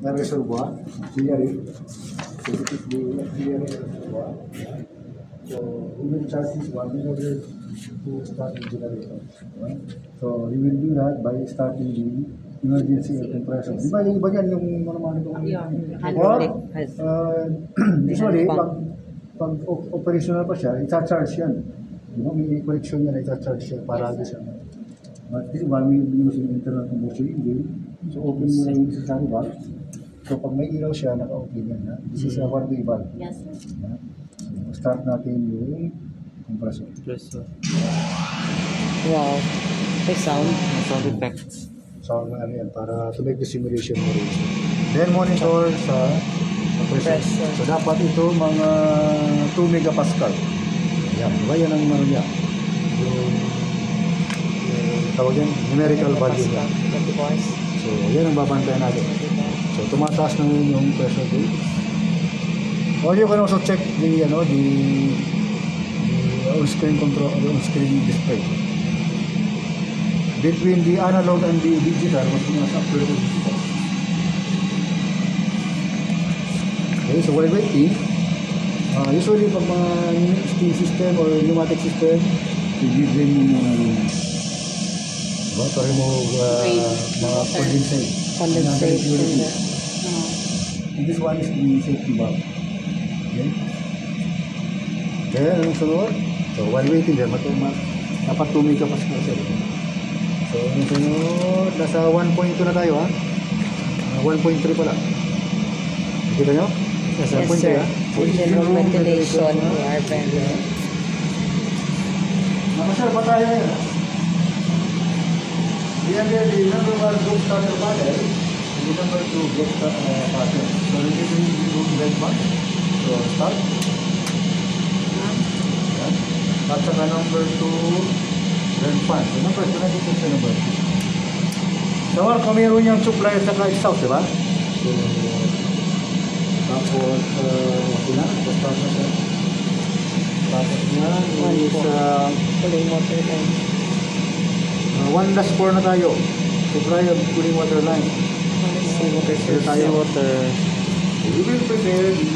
na reservoir, clear it. So this is the clear reservoir. So we will charge this one in order to start the generator. Right? So you will do that by starting the emergency air compressor. Di ba yung iba yan yung normal itong... Usually, pag operational pa siya, i-charge yan. You know, may connection yan, i-charge siya para siya. But this one we will use in internal combustion engine. So open mo na yung sasari valve. So pag may ilaw siya, naka-open yan. This is a one-way valve. Yes, sir. So start natin yung compressor. Wow. May sound. Sound effects. Sound na ano yan, para to make the simulation mo rin. Then monitor sa pressure. So dapat ito mga 2 megapascal. Yan, diba yan ang ano niya? Yung tawag yan, numerical value niya. So yan ang babantayan natin. So tumataas na yung pressure gauge. Or you can also check the on-screen control, on-screen display. Between the analog and the digital, mas nasa upload. Okay, so while waiting, usually pag mga steam system or pneumatic system, i-drain mo muna yung para mo mga condensate. And this one is the safety valve. Okay. Then, anong sunod? So, while waiting there, dapat 2 megapascal siya. So, anong sunod? Nasa 1.2 na tayo, ha? 1.3 pala. Kita nyo? Nasa 1.3, ha? General ventilation, air ventilation. Nakasyal pa tayo yun, ha? Yan din, the number 1 group starter panel, the number 2 group starter panel. So, this is the group benchmark. So, start. Yan. At saka number 2, then 5. So, number 2, nandito sa number 2. So, kung mayroon niyang supply at saka exhaust, diba? So, tapos, okay na. Start na siya. Tapos niya is cooling water line. 1-4 na tayo. Supply of cooling water line. Water. We will prepare the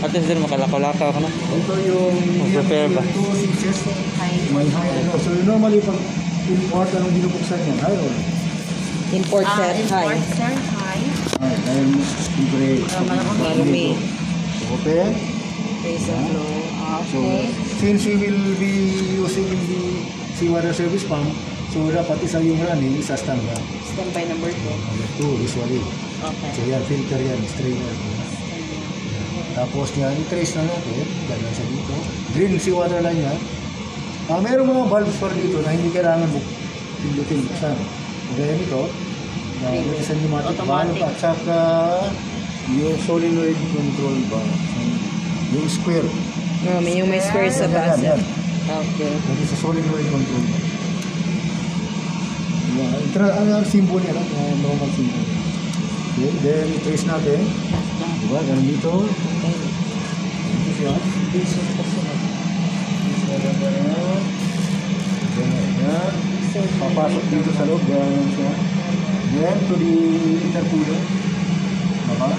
At least din makalakaw-lakaw ka na. ito yung prepare ba? 2 inches. May high. So normally pag import, anong binubuksan yan? High or? Import set high. Import, sir, high. High. Dahil libre. Marumi. Open. Raise and flow. So since we will be using the seawater service pump, so dapat isa yung running, isa standby. Standby number 2. Number 2 usually. Okay. So yan, filter yan, strainer. Tapos yan, i-trace na natin. Ganyan siya dito. Green seawater line yan. Mayroong mga valves pa dito na hindi kailangan pindutin. Saan? Gaya nito. May isang pneumatic valve at saka yung solenoid control valve. Yung square. Yung may square sa taas. Yan. Okay. That is a solenoid control valve. Ang symbol niya lang, normal symbol. Okay, then i-trace natin. Diba, ganun dito. Ito siya. Ganyan. Papasok dito sa loob. Ganyan siya. Then to the intercooler. Labas.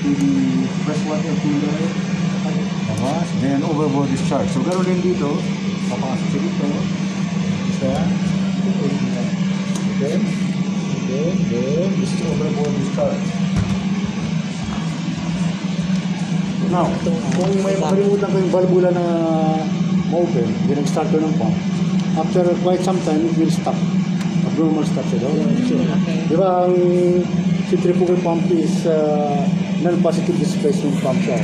To the freshwater cooler. Labas. Then overboard discharge. So gano'n din dito. Papasok siya dito. Isa. Then this is overboard discharge. Now, kung may makalimutan ko yung valvula na ma-open, hindi nag-start ko ng pump, after quite some time, it will stop. Abnormal stop siya daw. So, di ba, ang centrifugal pump is non-positive displacement pump siya.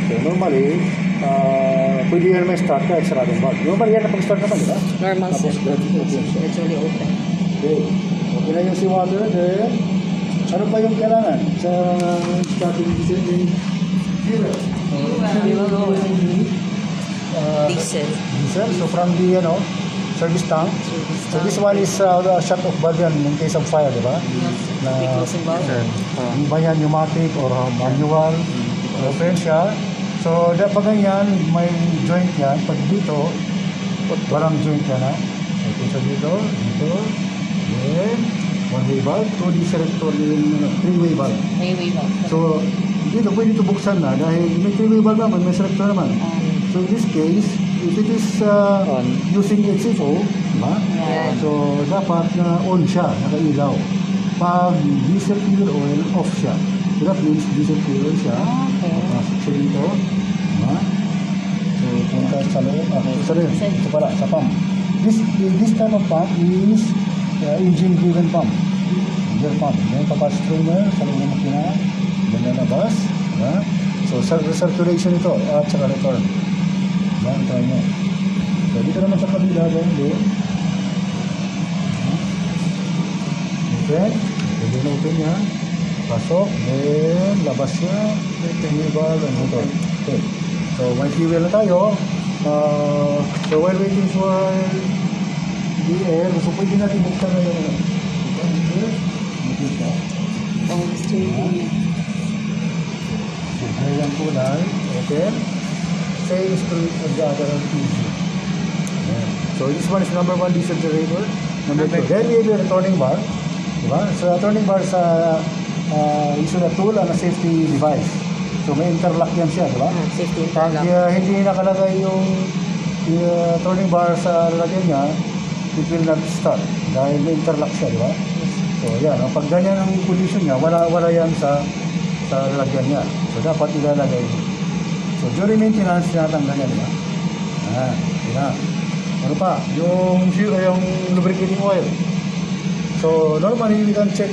So, normally, pwede yan may start kahit saradong valve. Normally yan na pag-start naman, di ba? Normal sir. Tapos, open siya. Actually open. Okay. Okay na yung seawater, then, ano pa yung kailangan sa starting descending? Fuel. Diesel. Diesel. So from the service tank. So this one is shut off valve yan in case of fire, di ba? May closing valve. Yung ba yan pneumatic or manual? Open siya. So pag ganyan, may joint yan. Pag dito, walang joint yan ha. Punta dito. Then, one-way valve, two-way selector, three-way valve. May way ba? So, dito pwede ito buksan na dahil may three-way valve naman, may selector naman. So, in this case, if it is On. using HFO, diba? Yeah. So, dapat na on siya, nakailaw. Pag diesel fuel oil, off siya. So, that means diesel fuel oil siya. Okay. Pasok siya dito. Diba? So, punta sa loob. Sa loob. Ito pala, sa pump. This type of pump is engine-driven pump. Engine pump. Then, papasok streamer sa loob ng makina. Then, lalabas. Diba? So, circulation ito at saka return. Yan, tayo mo. So, dito naman sa kabila, hindi. Open. Pwede na open niya. Pasok. Then, labas siya. Enable and motor. Okay. So, may fuel na tayo. So, while waiting for the air, so pwede natin buksan na yung ito siya. Oh, steering. So, ganyan kulay. Open. Same screw of the other LPG. Ayan. So this one is number 1 diesel generator. Number 2. Then we have the returning bar. Diba? So the returning bar sa is a tool and a safety device. So may interlock yan siya, diba? Safety Pag interlock. hindi nakalagay yung turning bar sa lalagyan niya, it will not start dahil may interlock siya, diba? So yan, pag ganyan ang condition niya, wala yan sa lalagyan niya. So dapat ilalagay. So during maintenance, tinatanggal yan, diba? Yan. Ano pa? Yung lubricating oil. So normally we can check,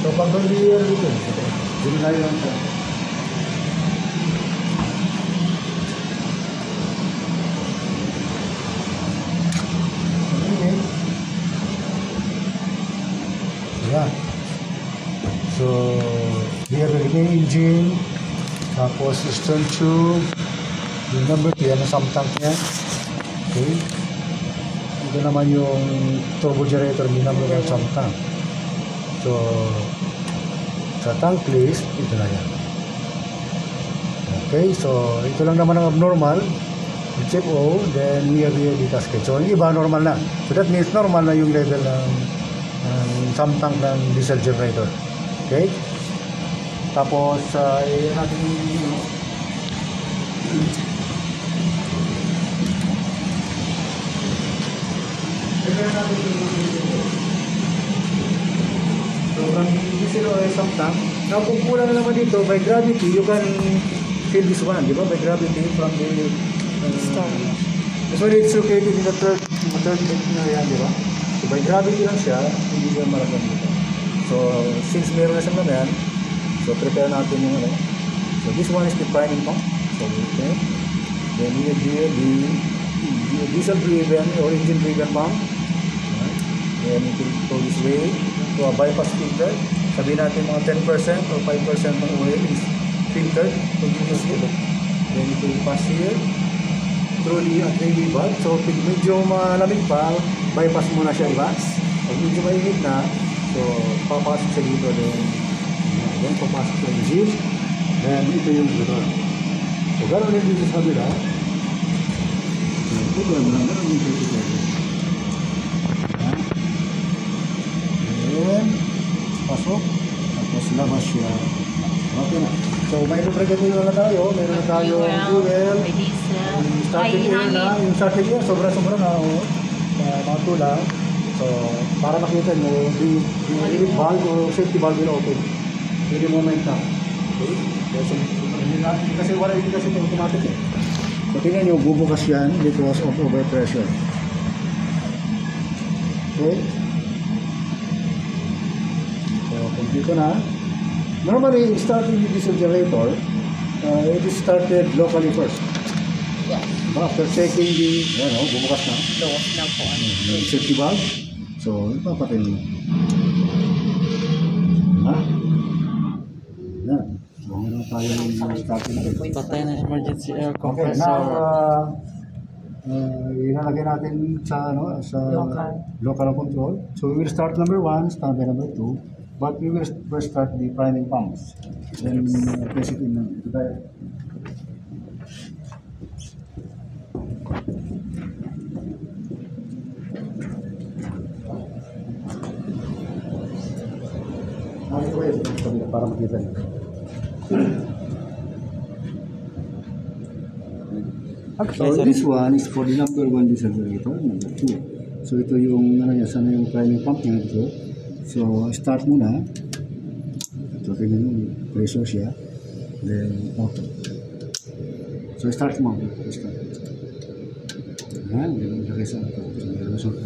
so pag earlier dito, dinilay lang siya. Okay. Ayan. So, here the engine, tapos stern tube, yung number 2, yan ang sump tank niya. Okay. Ito naman yung turbo generator, yung number 1 sump tank. So, sa tank list, ito na yan. Okay, so ito lang naman ang abnormal. HFO, then we have the gasket. So, yung iba normal na. So, that means normal na yung level ng sump tank ng diesel generator. Okay? Tapos, natin yung so, from diesel oil sump tank, now kung kulang naman dito, by gravity, you can fill this one, di ba? By gravity from the so it's located in the third na yan, di ba? So, by gravity lang siya, hindi siya maragam dito. So, since meron na siyang naman, so prepare natin yung ano. So, this one is the priming pump. So, okay. Then we have here the diesel-driven or engine-driven pump. Then it will go this way to a bypass filter. Sabihin natin mga 10% or 5% ng oil is filtered continuously. Then it will pass here through the three-way valve. So, pag medyo malamig pa, bypass muna siya, diba? Pag medyo mainit na, so papasok siya dito. Then papasok sa engine. Then ito yung motor. So, gano'n din dito sa kabila. Ito gano'n din dito sa kabila. Then, pasok. Tapos labas siya. Okay na. So, may lubricant na tayo. Meron na tayo fuel. May diesel. Yung starting air na. Yung starting air, sobra-sobra na. Mga tulang. So, para makita nyo, the relief valve o safety valve will open. Hindi moment na. Okay? Kasi wala yun kasi ito automatic eh. So, tingnan nyo, bubukas yan because of overpressure. Okay? So, kung dito na, normally, starting with diesel generator, it is started locally first. Yes. After checking the, bubukas na. Doos na po. Safety valve. So, ipapatay mo. Diba? Yan. So, meron tayo ng starting na. Patay na emergency air Okay, compressor. now, ilalagay natin sa, sa local control. So, we will start number 1, standby number 2. But we will first start the priming pumps. Then, place it in the Wait, para makita niyo. So this one is for the number 1 diesel generator, number 2. So ito yung ano niya, sana yung priming pump niya dito. So start muna. Ito tingnan yung pressure siya. Then auto. So start mo. Start. Yan, ilagay sa auto.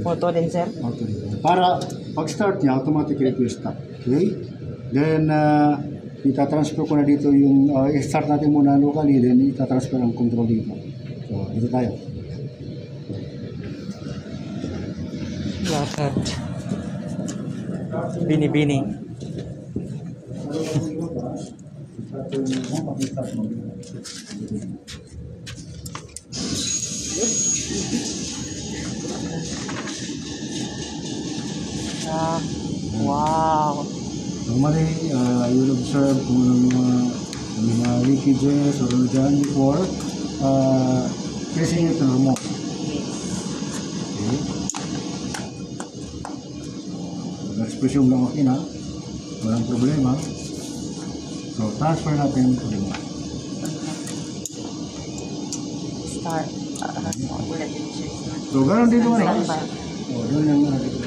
Photo din, sir? Auto din. Para pag start niya, automatically it will stop. Okay? Then itatransfer ko na dito yung start natin muna locally, then itatransfer ang control dito. So, dito tayo. Lakad. Bini-bini. Wow. Normally, you'll observe kung yung mga leakages or ano dyan before, pressing it to remote. Okay. Nag-expression lang ako na, walang problema. So, transfer natin to remote. Start. So, ganoon dito ano? Standby. Doon yung dito.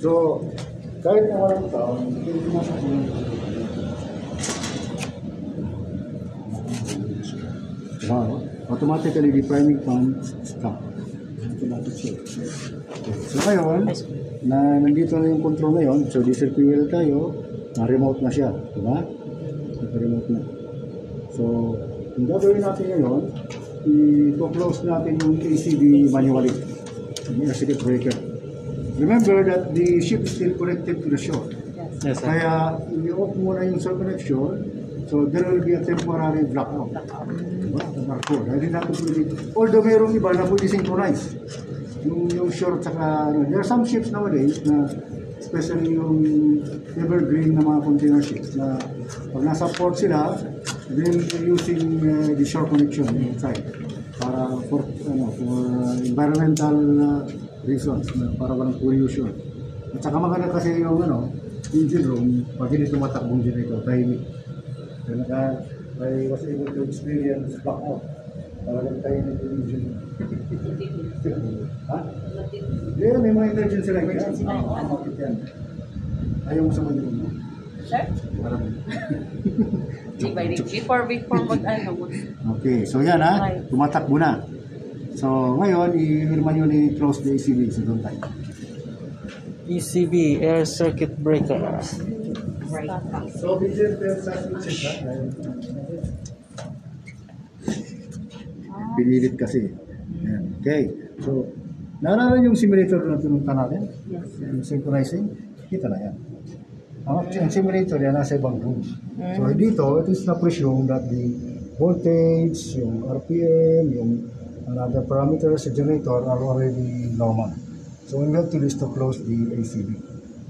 So, kahit na walang tao, hindi nasa wow, automatically the priming pump stop. Automatic siya. So ngayon, na nandito na yung control na yun, so diesel fuel tayo, na-remote na siya, diba? Naka-remote na. So, yung gagawin natin ngayon, i-close natin yung ACB manually, yung air circuit breaker. Remember that the ship is still connected to the shore. Yes, sir. Kaya, i-off muna yung shore connection, so there will be a temporary blackout. Diba? Barko. Dahil natin pwede. Although mayroong iba na pwede synchronize. Yung shore at saka, there are some ships nowadays na, especially yung evergreen na mga container ships na pag nasa port sila, then they're using the shore connection inside para for environmental reasons, para walang pollution. At saka maganda kasi yung engine room, pag hindi tumatakbong generator, tahimik. Kaya I was able to experience blackout. Talagang tahimik yung engine room. Ha? Yeah, may mga emergency like yan. Ayaw mo sa mga mo. Sir? Before mag-ano. Okay, so yan ha, tumatakbo na. So ngayon, i-manually close the ACB sa doon tayo. ECB, air circuit breaker. So, vision sa switches ha? Pinilit kasi. Ayan. Okay, so naalala yung simulator na pinunta natin? Yes. Yung synchronizing, kita na yan. Ang simulator yan nasa ibang room. So dito, it is na-presume that the voltage, yung RPM, yung other parameters sa generator are already normal. So we have to do is to close the ACB.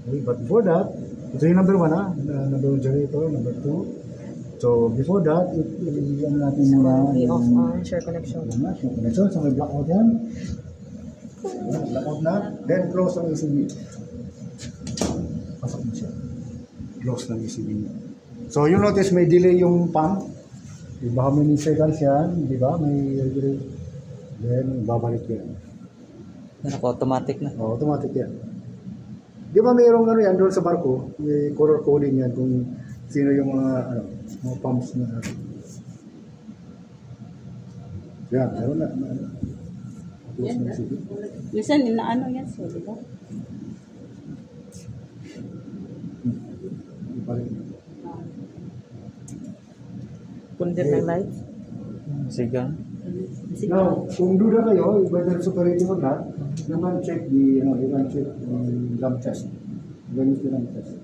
Okay, but before that, ito yung number 1 ha, number 1 generator, number 2. So before that, i-ano natin muna Off yung on share connection. share connection. So may blackout yan. Blackout na. Then close ang ACB. Pasok mo siya. Close ng ACB niya. So you notice may delay yung pump. Diba how many seconds yan? Diba? May delay. Then babalik yan. Automatic na. Oh, automatic yan. Di ba mayroong yan doon sa barko? May color coding yan kung sino yung mga mga pumps na yan, meron na. Close ng ACB. Minsan, inaano yan sir, di ba? Ibalik. Pundir ng light. Sigang. Now, kung duda kayo, whether it's operating or not, you can check the lamp test. You can use the lamp test.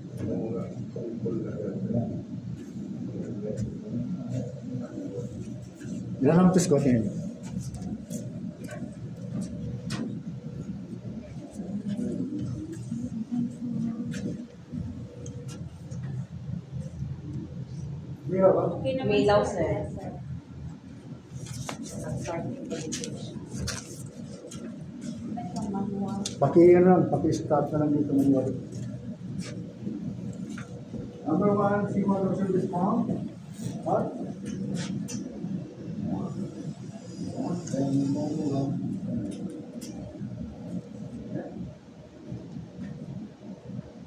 Ilan lamp test ko tingin? Mira ba? May ilaw sir. Paki-start na lang dito manually. Number 1, see motor service pump. What?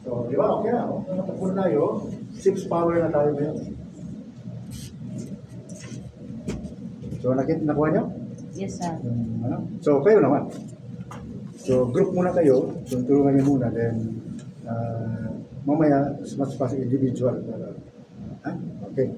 So, di ba? Okay na. Natakbo na tayo. 6 power na tayo ngayon. So, nakuha niyo? Yes, sir. Ano? So, kayo naman. So, group muna kayo. Tulungan niyo muna. Then, mamaya, mas individual. Okay.